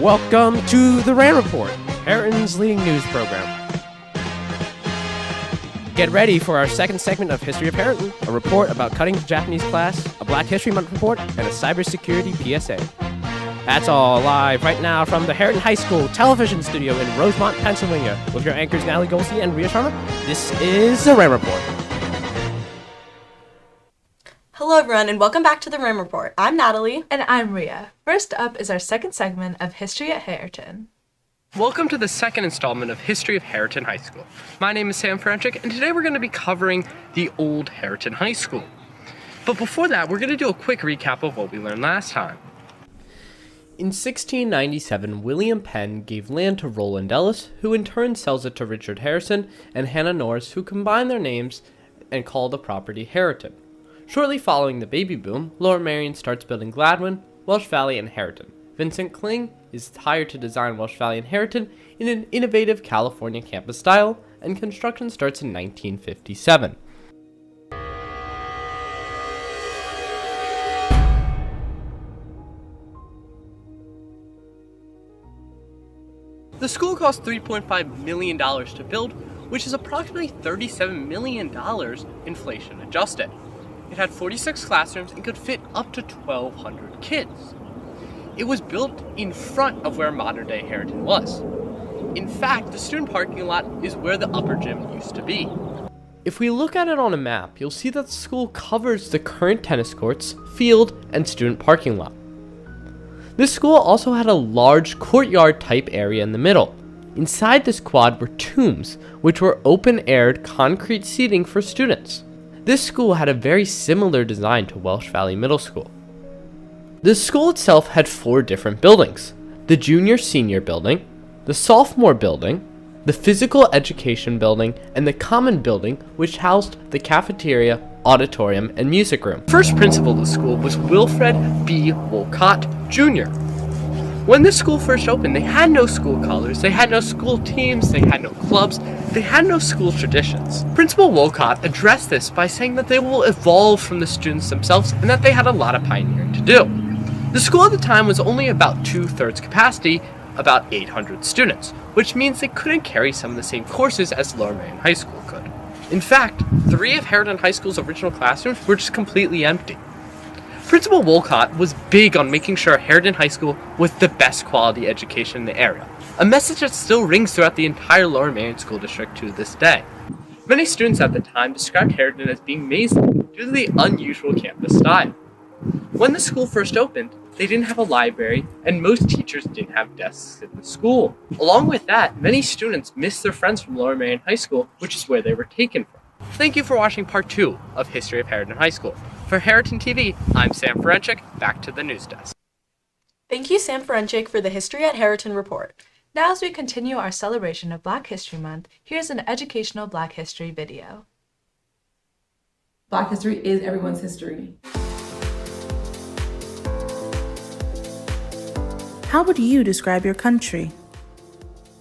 Welcome to the Ram Report, Heriton's leading news program. Get ready for our second segment of History of Heriton, a report about cutting the Japanese class, a Black History Month report, and a cybersecurity PSA. That's all live right now from the Heriton High School television studio in Rosemont, Pennsylvania, with your anchors Natalie Goldstein and Rhea Sharma. This is the Ram Report. Hello everyone and welcome back to the Ram Report. I'm Natalie. And I'm Rhea. First up is our second segment of History at Heriton. Welcome to the second installment of History of Heriton High School. My name is Sam Franchik, and today we're going to be covering the old Heriton High School. But before that, we're going to do a quick recap of what we learned last time. In 1697, William Penn gave land to Roland Ellis, who in turn sells it to Richard Harrison and Hannah Norris, who combine their names and call the property Heriton. Shortly following the baby boom, Lower Merion starts building Gladwin, Welsh Valley, and Heriton. Vincent Kling is hired to design Welsh Valley and Heriton in an innovative California campus style, and construction starts in 1957. The school cost $3.5 million to build, which is approximately $37 million inflation adjusted. It had 46 classrooms and could fit up to 1,200 kids. It was built in front of where modern-day Heriton was. In fact, the student parking lot is where the upper gym used to be. If we look at it on a map, you'll see that the school covers the current tennis courts, field, and student parking lot. This school also had a large courtyard-type area in the middle. Inside this quad were tombs, which were open-aired concrete seating for students. This school had a very similar design to Welsh Valley Middle School. The school itself had 4 different buildings: the junior-senior building, the sophomore building, the physical education building, and the common building, which housed the cafeteria, auditorium, and music room. First principal of the school was Wilfred B. Wolcott, Jr. When this school first opened, they had no school colors, they had no school teams, they had no clubs, they had no school traditions. Principal Wolcott addressed this by saying that they will evolve from the students themselves and that they had a lot of pioneering to do. The school at the time was only about 2/3 capacity, about 800 students, which means they couldn't carry some of the same courses as Lower Merion High School could. In fact, 3 of Heriton High School's original classrooms were just completely empty. Principal Wolcott was big on making sure Heriton High School was the best quality education in the area, a message that still rings throughout the entire Lower Merion School District to this day. Many students at the time described Heriton as being amazing due to the unusual campus style. When the school first opened, they didn't have a library, and most teachers didn't have desks in the school. Along with that, many students missed their friends from Lower Merion High School, which is where they were taken from. Thank you for watching part 2 of History of Heriton High School. For Heriton TV, I'm Sam Ferenchik. Back to the news desk. Thank you, Sam Ferenchik, for the History at Heriton report. Now, as we continue our celebration of Black History Month, here's an educational Black History video. Black history is everyone's history. How would you describe your country?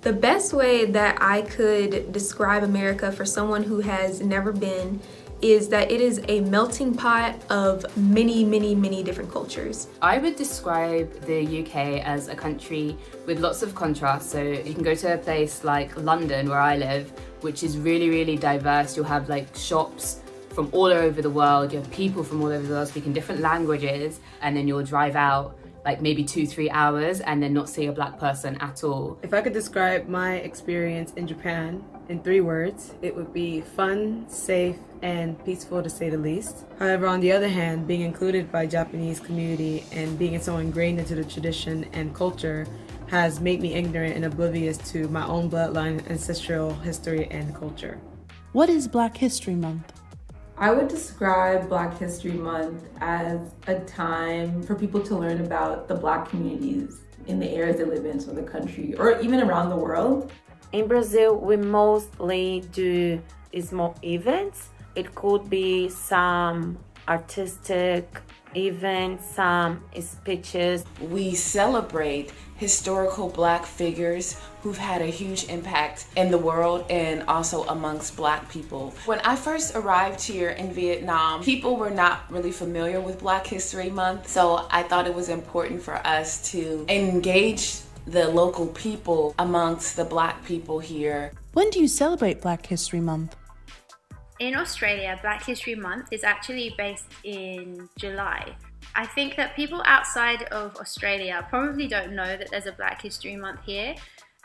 The best way that I could describe America for someone who has never been is that it is a melting pot of many, many, many different cultures. I would describe the UK as a country with lots of contrast. So you can go to a place like London, where I live, which is really, really diverse. You'll have like shops from all over the world. You have people from all over the world speaking different languages, and then you'll drive out like maybe 2-3 hours and then not see a Black person at all. If I could describe my experience in Japan in 3 words, it would be fun, safe, and peaceful, to say the least. However, on the other hand, being included by Japanese community and being so ingrained into the tradition and culture has made me ignorant and oblivious to my own bloodline, ancestral history, and culture. What is Black History Month? I would describe Black History Month as a time for people to learn about the Black communities in the areas they live in, so the country, or even around the world. In Brazil, we mostly do small events. It could be some artistic events, some speeches. We celebrate historical Black figures who've had a huge impact in the world and also amongst Black people. When I first arrived here in Vietnam, people were not really familiar with Black History Month, so I thought it was important for us to engage the local people amongst the Black people here. When do you celebrate Black History Month? In Australia, Black History Month is actually based in July. I think that people outside of Australia probably don't know that there's a Black History Month here,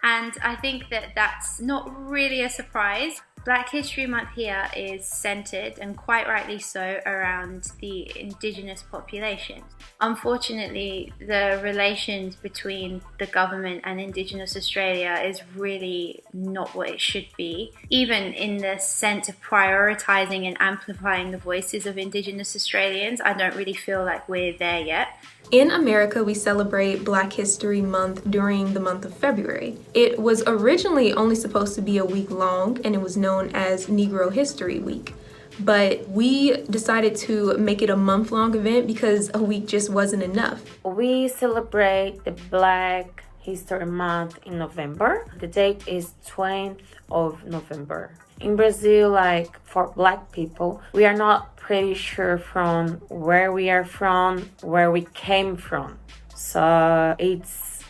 and I think that that's not really a surprise. Black History Month here is centered, and quite rightly so, around the Indigenous population. Unfortunately, the relations between the government and Indigenous Australia is really not what it should be, even in the sense of prioritising and amplifying the voices of Indigenous Australians. I don't really feel like we're there yet. In America, we celebrate Black History Month during the month of February. It was originally only supposed to be a week long, and it was known as Negro History Week. But we decided to make it a month-long event because a week just wasn't enough. We celebrate the Black History Month in November. The date is 20th of November. In Brazil, like for Black people, we are not pretty sure from where we are from, where we came from. So it's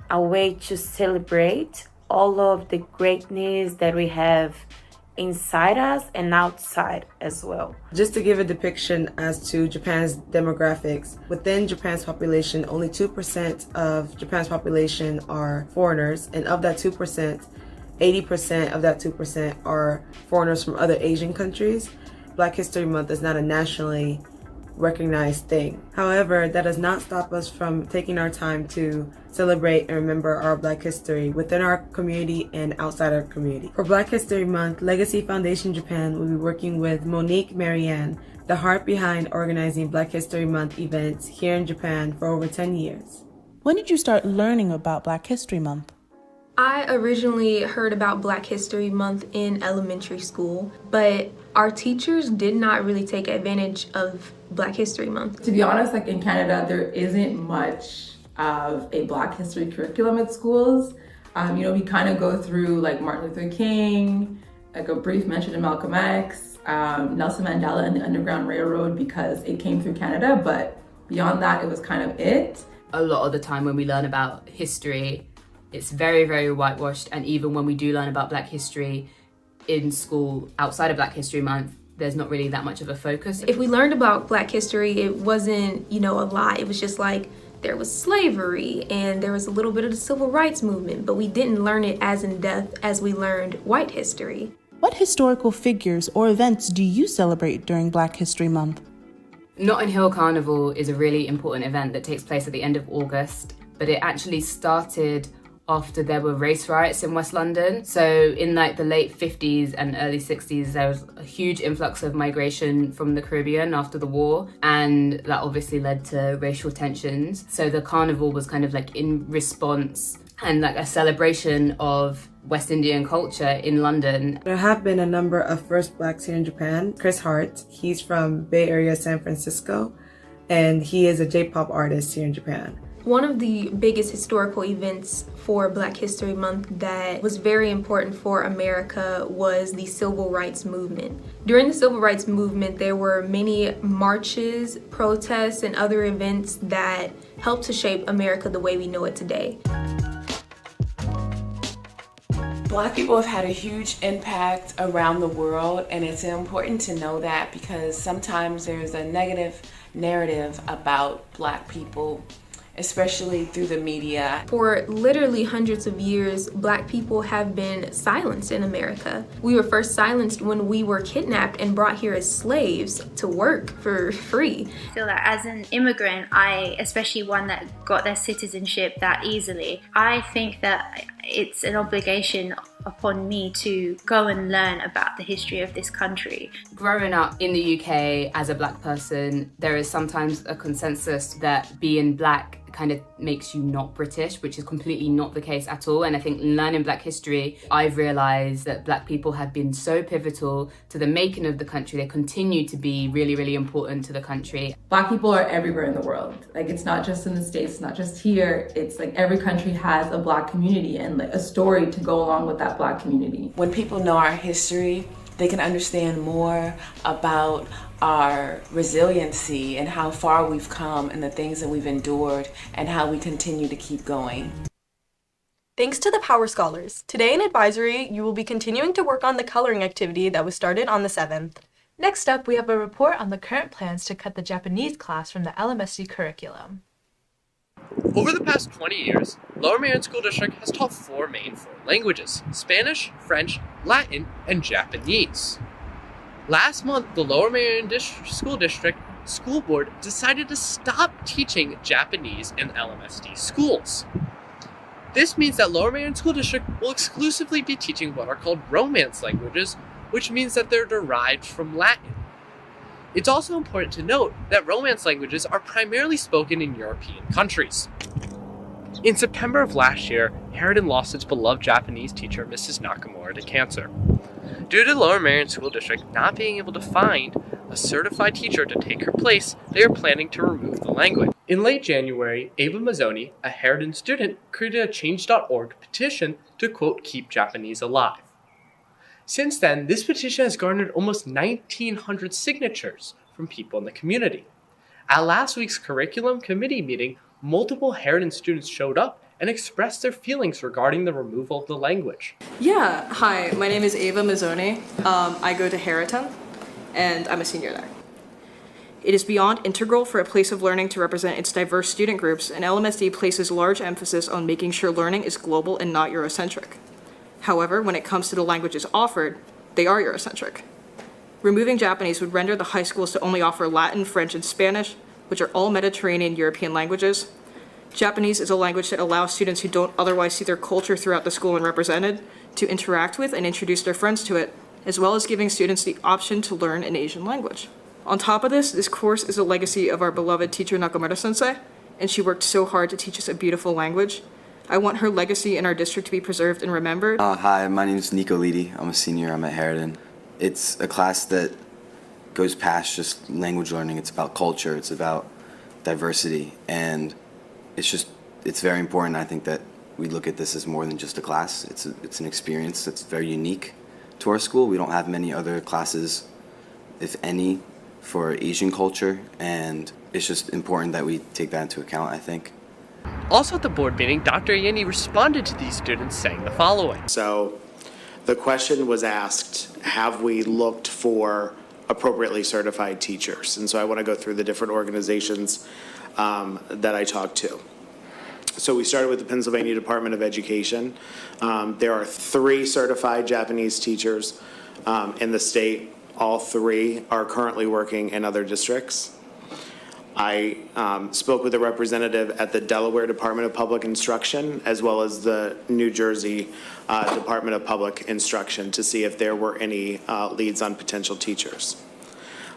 a way to celebrate all of the greatness that we have inside us and outside as well. Just to give a depiction as to Japan's demographics, within Japan's population, only 2% of Japan's population are foreigners, and of that 2%, 80% of that 2% are foreigners from other Asian countries. Black History Month is not a nationally recognized thing. However, that does not stop us from taking our time to celebrate and remember our Black history within our community and outside our community. For Black History Month, Legacy Foundation Japan will be working with Monique Marianne, the heart behind organizing Black History Month events here in Japan for over 10 years. When did you start learning about Black History Month? I originally heard about Black History Month in elementary school, but our teachers did not really take advantage of Black History Month. To be honest, like in Canada, there isn't much of a Black history curriculum at schools. We kind of go through like Martin Luther King, like a brief mention of Malcolm X, Nelson Mandela and the Underground Railroad because it came through Canada, but beyond that, it was kind of it. A lot of the time when we learn about history, it's very, very whitewashed, and even when we do learn about Black history in school outside of Black History Month, there's not really that much of a focus. If we learned about Black history, it wasn't, a lot. It was just like there was slavery and there was a little bit of the civil rights movement, but we didn't learn it as in depth as we learned white history. What historical figures or events do you celebrate during Black History Month? Notting Hill Carnival is a really important event that takes place at the end of August, but it actually started after there were race riots in West London. So in like the late 50s and early 60s, there was a huge influx of migration from the Caribbean after the war, and that obviously led to racial tensions. So the carnival was kind of like in response and like a celebration of West Indian culture in London. There have been a number of first Blacks here in Japan. Chris Hart, he's from Bay Area, San Francisco, and he is a J-pop artist here in Japan. One of the biggest historical events for Black History Month that was very important for America was the Civil Rights Movement. During the Civil Rights Movement, there were many marches, protests, and other events that helped to shape America the way we know it today. Black people have had a huge impact around the world, and it's important to know that because sometimes there's a negative narrative about Black people, especially through the media. For literally hundreds of years, Black people have been silenced in America. We were first silenced when we were kidnapped and brought here as slaves to work for free. I feel that as an immigrant, especially one that got their citizenship that easily, I think that it's an obligation upon me to go and learn about the history of this country. Growing up in the UK as a Black person, there is sometimes a consensus that being Black kind of makes you not British, which is completely not the case at all. And I think learning Black history, I've realised that Black people have been so pivotal to the making of the country. They continue to be really, really important to the country. Black people are everywhere in the world. Like, it's not just in the States, it's not just here. It's like every country has a Black community and like a story to go along with that Black community. When people know our history, they can understand more about our resiliency and how far we've come and the things that we've endured and how we continue to keep going. Thanks to the Power Scholars. Today in Advisory, you will be continuing to work on the coloring activity that was started on the 7th. Next up, we have a report on the current plans to cut the Japanese class from the LMSD curriculum. Over the past 20 years, Lower Merion School District has taught 4 main foreign languages: Spanish, French, Latin, and Japanese. Last month, the Lower Merion School District School Board decided to stop teaching Japanese in LMSD schools. This means that Lower Merion School District will exclusively be teaching what are called Romance languages, which means that they're derived from Latin. It's also important to note that Romance languages are primarily spoken in European countries. In September of last year, Harridan lost its beloved Japanese teacher, Mrs. Nakamura, to cancer. Due to Lower Merion School District not being able to find a certified teacher to take her place, they are planning to remove the language. In late January, Ava Mazzoni, a Harridan student, created a Change.org petition to, quote, keep Japanese alive. Since then, this petition has garnered almost 1,900 signatures from people in the community. At last week's curriculum committee meeting, multiple Harridan students showed up and expressed their feelings regarding the removal of the language. Yeah, hi, my name is Ava Mazzoni. I go to Harridan, and I'm a senior there. It is beyond integral for a place of learning to represent its diverse student groups, and LMSD places large emphasis on making sure learning is global and not Eurocentric. However, when it comes to the languages offered, they are Eurocentric. Removing Japanese would render the high schools to only offer Latin, French, and Spanish, which are all Mediterranean European languages. Japanese is a language that allows students who don't otherwise see their culture throughout the school and represented to interact with and introduce their friends to it, as well as giving students the option to learn an Asian language. On top of this course is a legacy of our beloved teacher Nakamura-sensei, and she worked so hard to teach us a beautiful language. I want her legacy in our district to be preserved and remembered. Hi, my name is Nico Lidi. I'm a senior. I'm at Harridan. It's a class that goes past just language learning. It's about culture. It's about diversity. And it's very important, I think, that we look at this as more than just a class. It's an experience that's very unique to our school. We don't have many other classes, if any, for Asian culture. And it's just important that we take that into account, I think. Also at the board meeting, Dr. Yeni responded to these students saying the following. So the question was asked, have we looked for appropriately certified teachers? And so I want to go through the different organizations that I talked to. So we started with the Pennsylvania Department of Education. There are 3 certified Japanese teachers in the state. All 3 are currently working in other districts. I spoke with a representative at the Delaware Department of Public Instruction as well as the New Jersey Department of Public Instruction to see if there were any leads on potential teachers.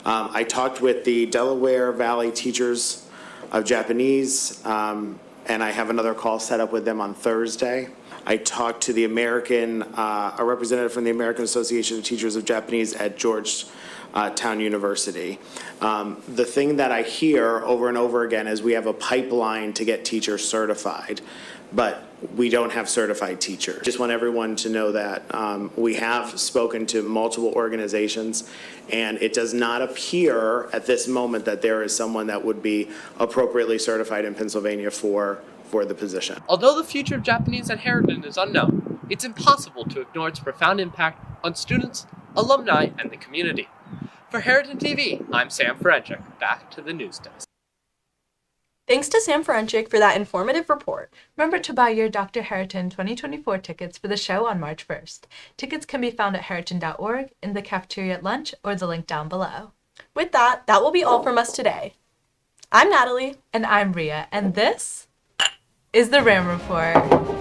I talked with the Delaware Valley Teachers of Japanese, and I have another call set up with them on Thursday. I talked to the a representative from the American Association of Teachers of Japanese at Georgetown University. The thing that I hear over and over again is we have a pipeline to get teachers certified, but we don't have certified teachers. Just want everyone to know that we have spoken to multiple organizations, and it does not appear at this moment that there is someone that would be appropriately certified in Pennsylvania for the position. Although the future of Japanese at Harridan is unknown, it's impossible to ignore its profound impact on students, alumni, and the community. For Harridan TV, I'm Sam Ferenchik. Back to the news desk. Thanks to Sam Ferenchik for that informative report. Remember to buy your Dr. Harridan 2024 tickets for the show on March 1st. Tickets can be found at harridan.org, in the cafeteria at lunch, or the link down below. With that will be all from us today. I'm Natalie. And I'm Ria, and this is the Ram Report.